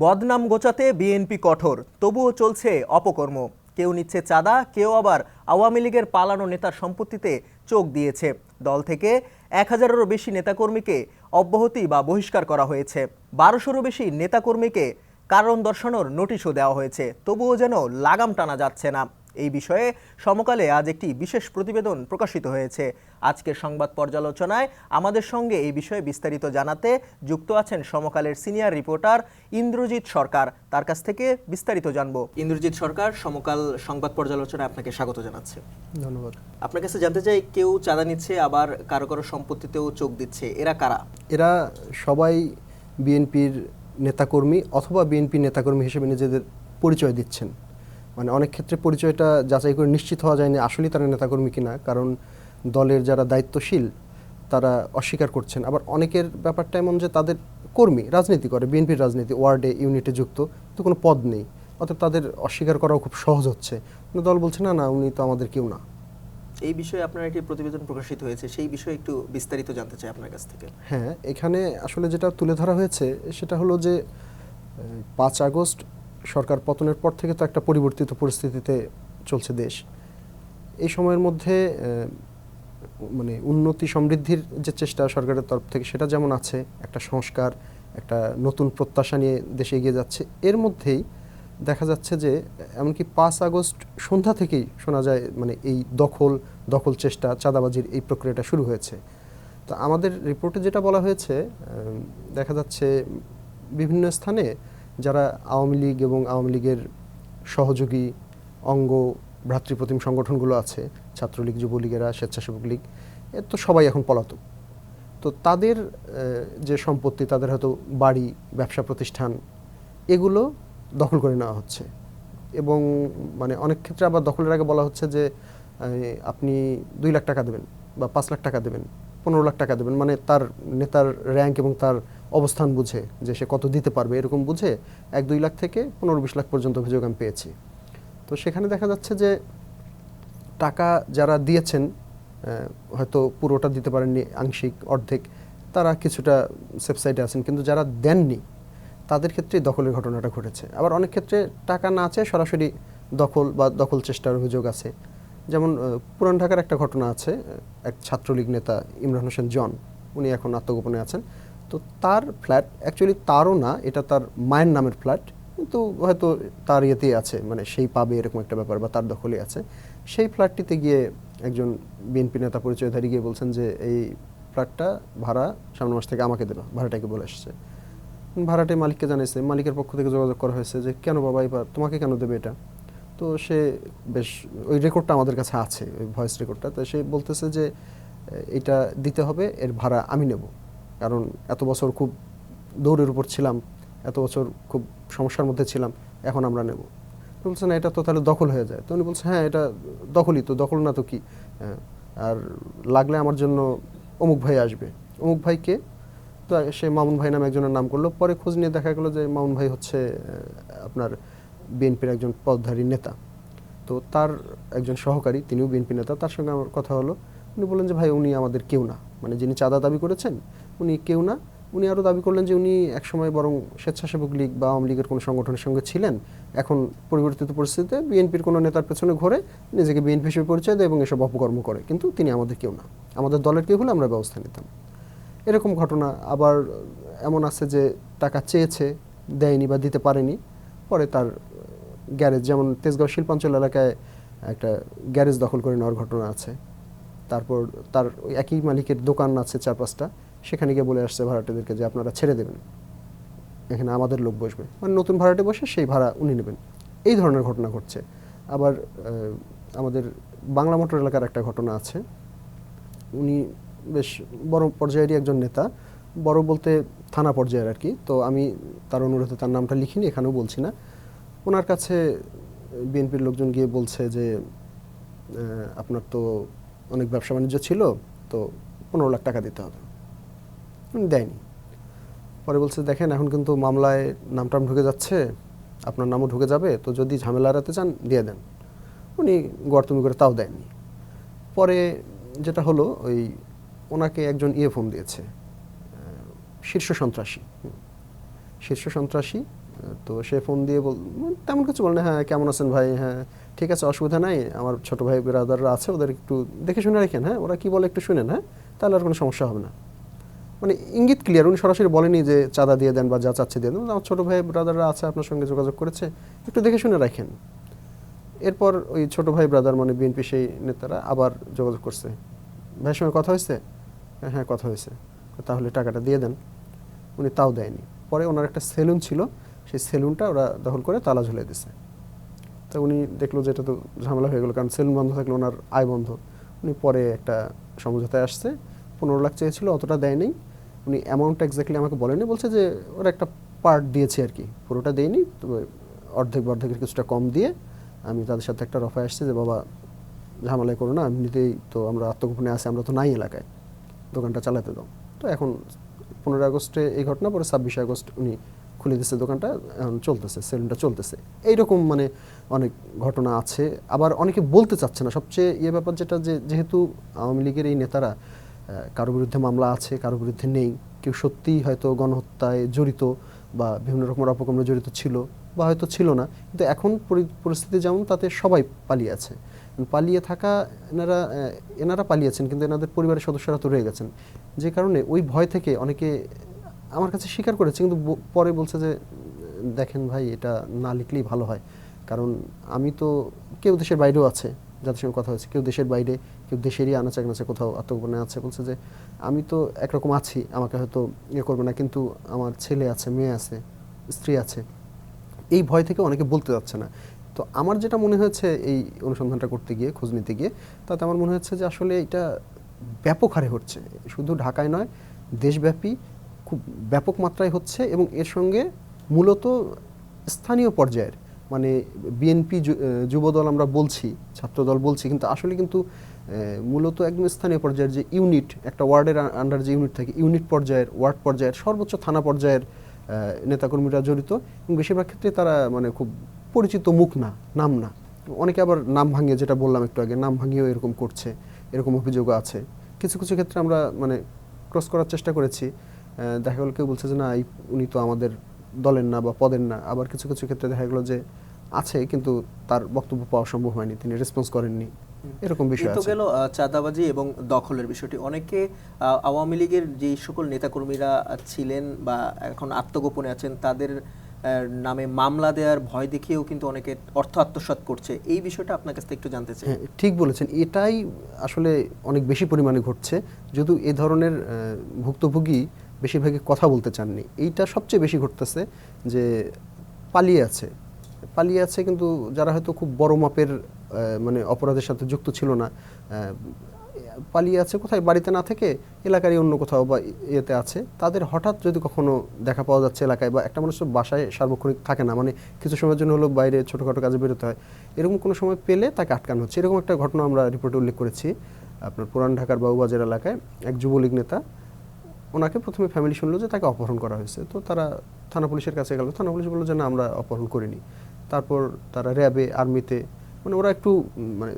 বদনাম গোচাতে বিএনপি কঠোর, তবুও চলছে অপকর্ম। কেউ নিচ্ছে চাঁদা, কেউ আবার আওয়ামী লীগের পালানো নেতার সম্পত্তিতে চোখ দিয়েছে। দল থেকে 1000-এরও বেশি নেতাকর্মীকে অব্যাহতি বা বহিষ্কার করা হয়েছে। 1200-রও বেশি নেতাকর্মীকে কারণ দর্শানোর নোটিশও দেওয়া হয়েছে। তবুও যেন লাগাম টানা যাচ্ছে না। এই বিষয়ে সমকালে আজ একটি বিশেষ প্রতিবেদন প্রকাশিত হয়েছে। আজকের সংবাদ পর্যালোচনায় আমাদের সঙ্গে এই বিষয়ে বিস্তারিত জানাতে যুক্ত আছেন সমকালের সিনিয়র রিপোর্টার ইন্দ্রজিৎ সরকার। তার কাছ থেকে বিস্তারিত জানবো। ইন্দ্রজিৎ সরকার, সমকাল সংবাদ পর্যালোচনায় আপনাকে স্বাগত জানাচ্ছে। ধন্যবাদ। আপনার কাছে জানতে চাই, কেউ চাঁদা নিচ্ছে, আবার কারো কারো সম্পত্তিতেও চোখ দিচ্ছে, এরা কারা? এরা সবাই বিএনপির নেতাকর্মী অথবা বিএনপি নেতাকর্মী হিসেবে নিজেদের পরিচয় দিচ্ছেন। মানে অনেক ক্ষেত্রে পরিচয়টা যাচাই করে নিশ্চিত হওয়া যায়নি আসলেই তারা নেতাকর্মী কিনা, কারণ দলের যারা দায়িত্বশীল তারা অস্বীকার করছেন। আবার অনেকের ব্যাপারটা এমন যে তাদের কর্মী রাজনীতি করে, বিএনপির রাজনীতি, ওয়ার্ডে ইউনিটে যুক্ত, তো কোনো পদ নেই, অর্থাৎ তাদের অস্বীকার করাও খুব সহজ হচ্ছে। কিন্তু দল বলছে না, উনি তো আমাদের কেউ না। এই বিষয়ে আপনার একটি প্রতিবেদন প্রকাশিত হয়েছে, সেই বিষয়ে একটু বিস্তারিত জানতে চাই আপনার কাছ থেকে। হ্যাঁ, এখানে আসলে যেটা তুলে ধরা হয়েছে সেটা হলো যে 5 আগস্ট সরকার পতনের পর থেকে তো একটা পরিবর্তিত পরিস্থিতিতে চলছে দেশ। এই সময়ের মধ্যে মানে উন্নতি সমৃদ্ধির যে চেষ্টা সরকারের তরফ থেকে সেটা যেমন আছে, একটা সংস্কার, একটা নতুন প্রত্যাশা নিয়ে দেশে এগিয়ে যাচ্ছে। এর মধ্যেই দেখা যাচ্ছে যে এমনকি 5 আগস্ট সন্ধ্যা থেকেই শোনা যায় মানে এই দখল চেষ্টা, চাঁদাবাজির এই প্রক্রিয়াটা শুরু হয়েছে। তো আমাদের রিপোর্টে যেটা বলা হয়েছে, দেখা যাচ্ছে বিভিন্ন স্থানে যারা আওয়ামী লীগ এবং আওয়ামী লীগের সহযোগী অঙ্গ ভ্রাতৃপ্রতিম সংগঠনগুলো আছে, ছাত্রলীগ, যুবলীগেরা, স্বেচ্ছাসেবক লীগ, এর তো সবাই এখন পলাতক। তো তাদের যে সম্পত্তি, তাদের হয়তো বাড়ি, ব্যবসা প্রতিষ্ঠান, এগুলো দখল করে নেওয়া হচ্ছে। এবং মানে অনেক ক্ষেত্রে আবার দখলের আগে বলা হচ্ছে যে আপনি 2 লাখ টাকা দেবেন বা 5 লাখ টাকা দেবেন, 15 লাখ টাকা দেবেন, মানে তার নেতার র্যাঙ্ক এবং তার অবস্থান বুঝে যে সে কত দিতে পারবে, এরকম বুঝে 1-2 লাখ থেকে 15-20 লাখ পর্যন্ত অভিযোগ আমি পেয়েছি। তো সেখানে দেখা যাচ্ছে যে টাকা যারা দিয়েছেন হয়তো পুরোটা দিতে পারেননি, আংশিক, অর্ধেক, তারা কিছুটা সেফ সাইডে আছেন, কিন্তু যারা দেননি তাদের ক্ষেত্রেই দখলের ঘটনাটা ঘটেছে। আবার অনেক ক্ষেত্রে টাকা না চেয়ে সরাসরি দখল বা দখল চেষ্টার অভিযোগ আছে। যেমন পুরান ঢাকার একটা ঘটনা আছে, এক ছাত্রলীগ নেতা ইমরান হোসেন জন, উনি এখন আত্মগোপনে আছেন। তো তার ফ্ল্যাট অ্যাকচুয়ালি তারও না, এটা তার মায়ের নামের ফ্ল্যাট, কিন্তু হয়তো তার ইয়েতেই আছে, মানে সেই পাবে এরকম একটা ব্যাপার, বা তার দখলে আছে। সেই ফ্ল্যাটটিতে গিয়ে একজন বিএনপি নেতা পরিচয়ধারী গিয়ে বলছেন যে এই ফ্ল্যাটটা ভাড়া সামনের মাস থেকে আমাকে দেবা, ভাড়াটাকে বলে এসছে। ভাড়াটে মালিককে জানিয়েছে, মালিকের পক্ষ থেকে যোগাযোগ করা হয়েছে যে কেন বাবা, এবার তোমাকে কেন দেবে এটা? তো সে বেশ, ওই রেকর্ডটা আমাদের কাছে আছে, ওই ভয়েস রেকর্ডটা। তো সে বলতেছে যে এটা দিতে হবে, এর ভাড়া আমি নেব, কারণ এত বছর খুব দৌড়ের উপর ছিলাম, এত বছর খুব সমস্যার মধ্যে ছিলাম, এখন আমরা নেব। তো বলছে না, এটা তো তাহলে দখল হয়ে যায়। তো উনি বলছে হ্যাঁ, এটা দখলই তো, দখল না তো কি, আর লাগলে আমার জন্য অমুক ভাই আসবে। অমুক ভাইকে, তো সে মামুন ভাই নামে একজনের নাম করলো। পরে খোঁজ নিয়ে দেখা গেলো যে মামুন ভাই হচ্ছে আপনার বিএনপির একজন পদধারী নেতা। তো তার একজন সহকারী, তিনিও বিএনপি নেতা, তার সঙ্গে আমার কথা হলো। উনি বললেন যে ভাই, উনি আমাদের কেউ না, মানে যিনি চাঁদা দাবি করেছেন উনি কেউ না। উনি আরও দাবি করলেন যে উনি একসময় বরং স্বেচ্ছাসেবক লীগ বা আওয়ামী লীগের কোনো সংগঠনের সঙ্গে ছিলেন, এখন পরিবর্তিত পরিস্থিতিতে বিএনপির কোনো নেতার পেছনে ঘোরে নিজেকে বিএনপি হিসেবে পরিচয় দেয় এবং এসব অপকর্ম করে, কিন্তু তিনি আমাদের কেউ না, আমাদের দলের কেউ হলে আমরা ব্যবস্থা নিতাম। এরকম ঘটনা আবার এমন আছে যে টাকা চেয়েছে, দেয়নি বা দিতে পারেনি, পরে তার গ্যারেজ, যেমন তেজগাঁও শিল্পাঞ্চল এলাকায় একটা গ্যারেজ দখল করে নেওয়ার ঘটনা আছে। তারপর তার একই মালিকের দোকান আছে 4-5টা, সেখানে গিয়ে বলে আসছে ভাড়াটেদেরকে যে আপনারা ছেড়ে দেবেন, এখানে আমাদের লোক বসবে, মানে নতুন ভাড়াটে বসে সেই ভাড়া উনি নেবেন। এই ধরনের ঘটনা ঘটছে। আবার আমাদের বাংলা মোটর এলাকার একটা ঘটনা আছে, উনি বেশ বড় পর্যায়েরই একজন নেতা, বড় বলতে থানা পর্যায়ের আর কি। তো আমি তার অনুরোধে তার নামটা লিখিনি, এখানেও বলছি না। ওনার কাছে বিএনপির লোকজন গিয়ে বলছে যে আপনার তো অনেক ব্যবসা বাণিজ্য ছিল, তো 15 লাখ টাকা দিতে হবে। উনি দেয়নি। পরে বলছে দেখেন, এখন কিন্তু মামলায় নামটাম ঢুকে যাচ্ছে, আপনার নামও ঢুকে যাবে, তো যদি ঝামেলা এড়াতে চান দিয়ে দেন। উনি গর্তমি করে তাও দেননি। পরে যেটা হলো, ওই ওনাকে একজন ফোন দিয়েছে, শীর্ষ সন্ত্রাসী তো সে ফোন দিয়ে তেমন কিছু বলে না, হ্যাঁ কেমন আছেন ভাই, হ্যাঁ ঠিক আছে অসুবিধা নাই, আমার ছোট ভাই ব্রাদাররা আছে ওদের একটু দেখে শুনে রাখেন, হ্যাঁ ওরা কি বলে একটু শুনেন, হ্যাঁ তাহলে আর কোনো সমস্যা হবে না। মানে ইঙ্গিত ক্লিয়ার, উনি সরাসরি বলেনি যে চাঁদা দিয়ে দেন বা যা চাচ্ছে দিয়ে দেন, আমার ছোট ভাই ব্রাদাররা আছে আপনার সঙ্গে যোগাযোগ করেছে, একটু দেখে শুনে রাখেন। এরপর ওই ছোট ভাই ব্রাদার মানে বিএনপি সেই নেতারা আবার যোগাযোগ করছে, ভাইয়ের সঙ্গে কথা হয়েছে, হ্যাঁ কথা হয়েছে, তাহলে টাকাটা দিয়ে দেন। উনি তাও দেয়নি। পরে ওনার একটা সেলুন ছিল, সেই সেলুনটা ওরা দখল করে তালা ঝুলিয়ে দিছে। তো উনি দেখলো যে এটা তো ঝামেলা হয়ে গেলো, কারণ সেলুন বন্ধ থাকলে ওনার আয় বন্ধ। উনি পরে একটা সমঝোতায় আসছে, 15 লাখ চেয়েছিল, অতটা দেয়নি। উনি অ্যামাউন্টটা এক্স্যাক্টলি আমাকে বলেনি, বলছে যে ওরা একটা পার্ট দিয়েছে আর কি, পুরোটা দেয়নি, তবে অর্ধেক অর্ধেকের কিছুটা কম দিয়ে আমি তাদের সাথে একটা রফায় আসছি যে বাবা ঝামেলাই করো না, এমনিতেই তো আমরা আত্মগোপনে আছি, আমরা তো নাই এলাকায়, দোকানটা চালাতে দাও। তো এখন 15 আগস্টে এই ঘটনা, পরে 26 আগস্ট উনি খুলে দিচ্ছে দোকানটা, এখন চলতেছে, সেলুনটা চলতেছে। এইরকম মানে অনেক ঘটনা আছে। আবার অনেকে বলতে চাচ্ছে না, সবচেয়ে ব্যাপার যেটা, যে যেহেতু আওয়ামী লীগের এই নেতারা কারো বিরুদ্ধে মামলা আছে, কারো বিরুদ্ধে নেই, কেউ সত্যিই হয়তো গণহত্যায় জড়িত বা বিভিন্ন রকমের অপকর্মে জড়িত ছিল বা হয়তো ছিল না, কিন্তু এখন পরিস্থিতি যেমন তাতে সবাই পালিয়ে আছে। পালিয়ে থাকা এনারা পালিয়েছেন, কিন্তু এনাদের পরিবারের সদস্যরা তো রয়ে গেছেন, যে কারণে ওই ভয় থেকে অনেকে আমার কাছে স্বীকার করেছে, কিন্তু পরে বলছে যে দেখেন ভাই এটা না লিখলেই ভালো হয়, কারণ আমি তো, কেউ দেশের বাইরেও আছে যাদের সঙ্গে কথা হয়েছে, কেউ দেশের বাইরে, কেউ দেশেরই আনাচে কানাচে কোথাও আত্মগোপনে আছে, বলছে যে আমি তো একরকম আছি, আমাকে হয়তো করবে না, কিন্তু আমার ছেলে আছে, মেয়ে আছে, স্ত্রী আছে, এই ভয় থেকে অনেকে বলতে যাচ্ছে না। তো আমার যেটা মনে হয়েছে এই অনুসন্ধানটা করতে গিয়ে, খোঁজ নিতে গিয়ে, তাতে আমার মনে হচ্ছে যে আসলে এটা ব্যাপক হারে হচ্ছে, শুধু ঢাকায় নয়, দেশব্যাপী খুব ব্যাপক মাত্রায় হচ্ছে, এবং এর সঙ্গে মূলত স্থানীয় পর্যায়ের মানে বিএনপি যুবদল আমরা বলছি, ছাত্রদল বলছি, কিন্তু আসলে কিন্তু মূলত একদম স্থানীয় পর্যায়ের যে ইউনিট, একটা ওয়ার্ডের আন্ডার যে ইউনিট থাকে, ইউনিট পর্যায়ের, ওয়ার্ড পর্যায়ের, সর্বোচ্চ থানা পর্যায়ের নেতাকর্মীরা জড়িত, এবং বেশিরভাগ ক্ষেত্রে তারা মানে খুব পরিচিত মুখ না, নাম না। অনেকে আবার নাম ভাঙিয়ে, যেটা বললাম একটু আগে, নাম ভাঙিয়েও এরকম করছে, এরকম অভিযোগও আছে। কিছু কিছু ক্ষেত্রে আমরা মানে ক্রস করার চেষ্টা করেছি, দেখা গেল কেউ বলছে যে না উনি তো আমাদের দলের না বা পদের না, আবার কিছু কিছু ক্ষেত্রে দেখা গেলো যে আছে কিন্তু তার বক্তব্য পাওয়া সম্ভব হয়নি, তিনি রেসপন্স করেননি, এরকম বিষয় তো আছে। গেল চাঁদাবাজি এবং দখলের বিষয়টি। অনেকে আওয়ামী লীগের যে সকল নেতাকর্মীরা ছিলেন বা এখন আত্মগোপনে আছেন, তাদের নামে মামলা দেওয়ার ভয় দেখিয়েও কিন্তু অনেকে অর্থ আত্মসাৎ করছে, এই বিষয়টা আপনার কাছ থেকে একটু জানতে চাই। হ্যাঁ ঠিক বলেছেন, এটাই আসলে অনেক বেশি পরিমাণে ঘটছে, যদিও এ ধরনের ভুক্তভোগী বেশিরভাগই কথা বলতে চাননি। এইটা সবচেয়ে বেশি ঘটতেছে যে পালিয়ে আছে, পালিয়ে আছে, কিন্তু যারা হয়তো খুব বড় মাপের মানে অপরাধের সাথে যুক্ত ছিল না, পালিয়ে আছে কোথায়, বাড়িতে না থেকে এলাকারই অন্য কোথাও বা ইয়েতে আছে, তাদের হঠাৎ যদি কখনো দেখা পাওয়া যাচ্ছে এলাকায়, বা একটা মানুষের বাসায় সার্বক্ষণিক থাকে না, মানে কিছু সময়ের জন্য হলো বাইরে ছোটোখাটো কাজে বেরোতে হয়, এরকম কোনো সময় পেলে তাকে আটকানো হচ্ছে। এরকম একটা ঘটনা আমরা রিপোর্টে উল্লেখ করেছি, আপনার পুরান ঢাকার বাবুবাজার এলাকায় এক যুবলীগ নেতা, ওনাকে প্রথমে ফ্যামিলি শুনলো যে তাকে অপহরণ করা হয়েছে, তো তারা থানা পুলিশের কাছে গেল, থানা পুলিশ বললো যে না আমরা অপহরণ করিনি। তারপর তারা র্যাবে, আর্মিতে, মানে ওরা একটু মানে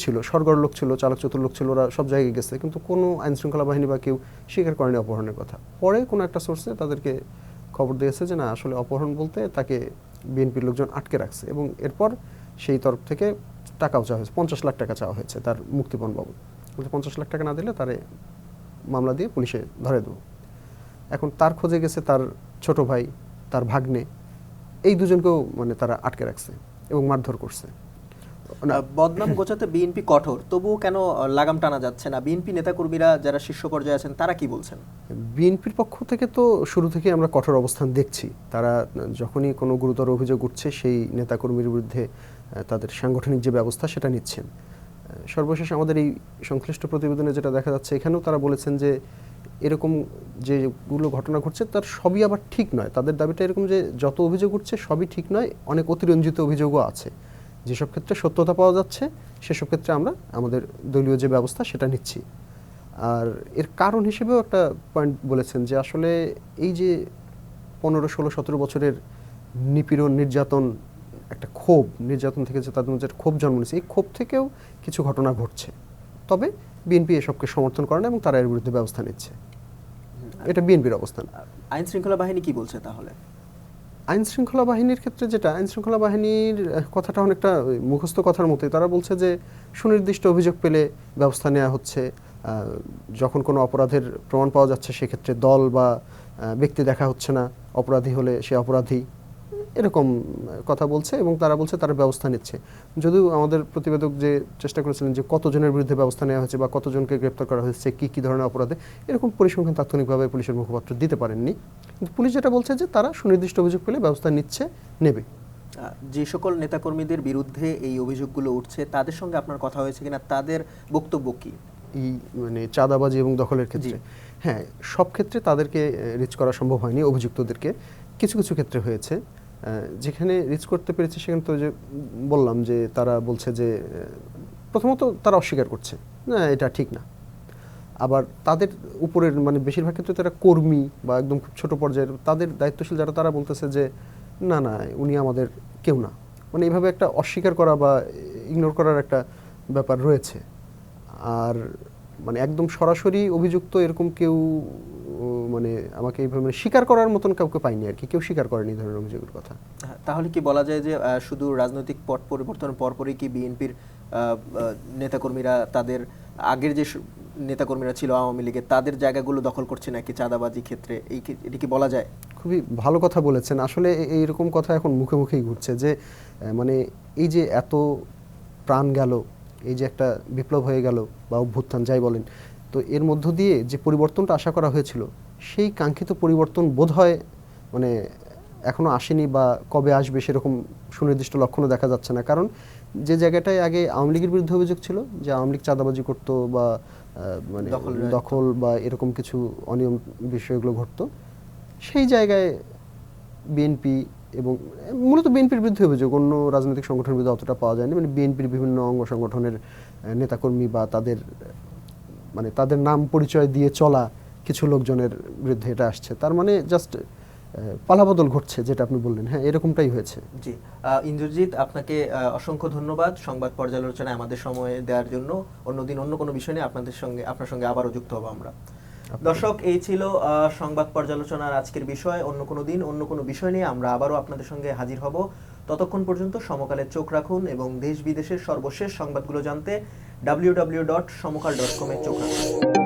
ছিল, সরগর লোক ছিল, চালক চতুর লোক ছিল, ওরা সব জায়গায় গেছে, কিন্তু কোনো আইনশৃঙ্খলা বাহিনী বা কেউ স্বীকার করেনি অপহরণের কথা। পরে কোনো একটা সোর্সে তাদেরকে খবর দিয়েছে যে না আসলে অপহরণ বলতে তাকে বিএনপির লোকজন আটকে রাখছে, এবং এরপর সেই তরফ থেকে টাকাও চাওয়া হয়েছে, 50 লাখ টাকা চাওয়া হয়েছে তার মুক্তিপণ বাবদ। 50 লাখ টাকা না দিলে তারে মামলা দিয়ে পুলিশে ধরে দেবো। এখন তার খোঁজে গেছে তার ছোট ভাই, তার ভাগ্নে, এই দুজনকেও মানে তারা আটকে রাখছে এবং মারধর করছে। বদনাম গোছাতে বিএনপি কঠোর, তবুও কেন লাগাম টানা যাচ্ছে না? বিএনপি নেতাকর্মীরা যারা শীর্ষ পর্যায়ে আছেন তারা কি বলছেন? বিএনপির পক্ষ থেকে তো শুরু থেকে আমরা কঠোর অবস্থান দেখছি, তারা যখনই কোনো গুরুতর অভিযোগ উঠছে সেই নেতাকর্মীর বিরুদ্ধে তাদের সাংগঠনিক যে ব্যবস্থা সেটা নিচ্ছেন। সর্বশেষ আমাদের এই সংশ্লিষ্ট প্রতিবেদনে যেটা দেখা যাচ্ছে, এখানেও তারা বলেছেন যে এরকম যেগুলো ঘটনা ঘটছে তার সবই আবার ঠিক নয়। তাদের দাবিটা এরকম যে যত অভিযোগ উঠছে সবই ঠিক নয়, অনেক অতিরঞ্জিত অভিযোগও আছে। যেসব ক্ষেত্রে সত্যতা পাওয়া যাচ্ছে সেসব ক্ষেত্রে আমরা আমাদের দলীয় যে ব্যবস্থা সেটা নিচ্ছি। আর এর কারণ হিসেবেও একটা পয়েন্ট বলেছেন যে আসলে এই যে 15, 16, 17 বছরের নিপীড়ন, নির্যাতন, একটা ক্ষোভ, নির্যাতন থেকে যে তাদের মধ্যে ক্ষোভ জন্ম নিয়েছে, এই ক্ষোভ থেকেও কিছু ঘটনা ঘটছে, তবে বিএনপি এসবকে সমর্থন করে না এবং তারা এর বিরুদ্ধে ব্যবস্থা নিচ্ছে। এটা বিএনপির অবস্থান। আইন শৃঙ্খলা বাহিনী কি বলছে তাহলে? আইন শৃঙ্খলা বাহিনীর ক্ষেত্রে যেটা, আইন শৃঙ্খলা বাহিনীর কথাটা অনেকটা ওই মুখস্থ কথার মতোই। তারা বলছে যে সুনির্দিষ্ট অভিযোগ পেলে ব্যবস্থা নেওয়া হচ্ছে, যখন কোনো অপরাধের প্রমাণ পাওয়া যাচ্ছে সেক্ষেত্রে দল বা ব্যক্তি দেখা হচ্ছে না, অপরাধী হলে সে অপরাধী, এরকম কথা বলছে এবং তারা বলছে তারা ব্যবস্থা নিচ্ছে। যদিও আমাদের প্রতিবেদক যে চেষ্টা করেছিলেন যে কতজনের বিরুদ্ধে ব্যবস্থা নেওয়া হয়েছে বা কতজনকে গ্রেপ্তার করা হয়েছে, কী কী ধরনের অপরাধে, এরকম পরিসংখ্যান তাৎক্ষণিকভাবে পুলিশের মুখপাত্র দিতে পারেননি। কিন্তু পুলিশ যেটা বলছে যে তারা সুনির্দিষ্ট অভিযোগ পেলে ব্যবস্থা নিচ্ছে, নেবে। যে সকল নেতাকর্মীদের বিরুদ্ধে এই অভিযোগগুলো উঠছে তাদের সঙ্গে আপনার কথা হয়েছে কিনা, তাদের বক্তব্য কি? এই মানে চাঁদাবাজি এবং দখলের ক্ষেত্রে, হ্যাঁ, সব ক্ষেত্রে তাদেরকে রিচ করা সম্ভব হয়নি অভিযুক্তদেরকে, কিছু কিছু ক্ষেত্রে হয়েছে। যেখানে রিচ করতে পেরেছে সেখানে তো যে বললাম যে তারা বলছে যে প্রথমত তারা অস্বীকার করছে না, এটা ঠিক না। আবার তাদের উপরের মানে বেশিরভাগ ক্ষেত্রে তারা কর্মী বা একদম খুব ছোট পর্যায়ের তাদের দায়িত্বশীল যারা, তারা বলতেছে যে না না উনি আমাদের কেউ না। মানে এইভাবে একটা অস্বীকার করা বা ইগনোর করার একটা ব্যাপার রয়েছে। আর মানে একদম সরাসরি অভিযুক্ত এরকম কেউ মানে আমাকে এইভাবে মানে স্বীকার করার মতন কাউকে পাইনি আর কি, কেউ স্বীকার করেনি এই ধরনের অভিযোগের কথা। তাহলে কি বলা যায় যে শুধু রাজনৈতিক পট পরিবর্তনের পরপরই কি বিএনপির নেতাকর্মীরা তাদের আগের যে নেতাকর্মীরা ছিল আওয়ামী লীগের তাদের জায়গাগুলো দখল করছে নাকি চাঁদাবাজি ক্ষেত্রে, এটা কি বলা যায়? খুবই ভালো কথা বলেছেন। আসলে এইরকম কথা এখন মুখে মুখেই ঘুরছে যে মানে এই যে এত প্রাণ গেল, এই যে একটা বিপ্লব হয়ে গেল বা অভ্যুত্থান যাই বলেন, তো এর মধ্য দিয়ে যে পরিবর্তনটা আশা করা হয়েছিল সেই কাঙ্ক্ষিত পরিবর্তন বোধহয় মানে এখনো আসেনি বা কবে আসবে সেরকম সুনির্দিষ্ট লক্ষণও দেখা যাচ্ছে না। কারণ যে জায়গাটায় আগে আওয়ামী লীগের বিরুদ্ধে অভিযোগ ছিল যে আওয়ামী লীগ চাঁদাবাজি করতো বা মানে দখল বা এরকম কিছু অনিয়ম বিষয়গুলো ঘটতো, সেই জায়গায় বিএনপি এবং মূলত বিএনপির বিরুদ্ধে অভিযোগ, অন্য রাজনৈতিক সংগঠনের বিরুদ্ধে অতটা পাওয়া যায়নি। মানে বিএনপির বিভিন্ন অঙ্গ সংগঠনের নেতাকর্মী বা তাদের মানে তাদের নাম পরিচয় দিয়ে চলা কিছু লোকজনের বিরুদ্ধে এটা আসছে। তার মানে জাস্ট পালাবদল ঘটছে, যেটা আপনি বললেন, হ্যাঁ এরকমটাই হয়েছে। জি, ইন্দ্রজিৎ, আপনাকে অসংখ্য ধন্যবাদ সংবাদ পর্যালোচনায় আমাদের সময় দেওয়ার জন্য। অন্যদিন অন্য কোনো বিষয় নিয়ে আপনার সঙ্গে আবারও যুক্ত হবো আমরা। দর্শক, এই ছিল সংবাদ পর্যালোচনার আজকের বিষয়। অন্য কোনো দিন অন্য কোনো বিষয় নিয়ে আমরা আবারও আপনাদের সঙ্গে হাজির হব। ততক্ষণ পর্যন্ত সমকালে চোখ রাখুন এবং দেশ বিদেশের সর্বশেষ সংবাদগুলো জানতে www.সমকাল.com চোখ রাখুন।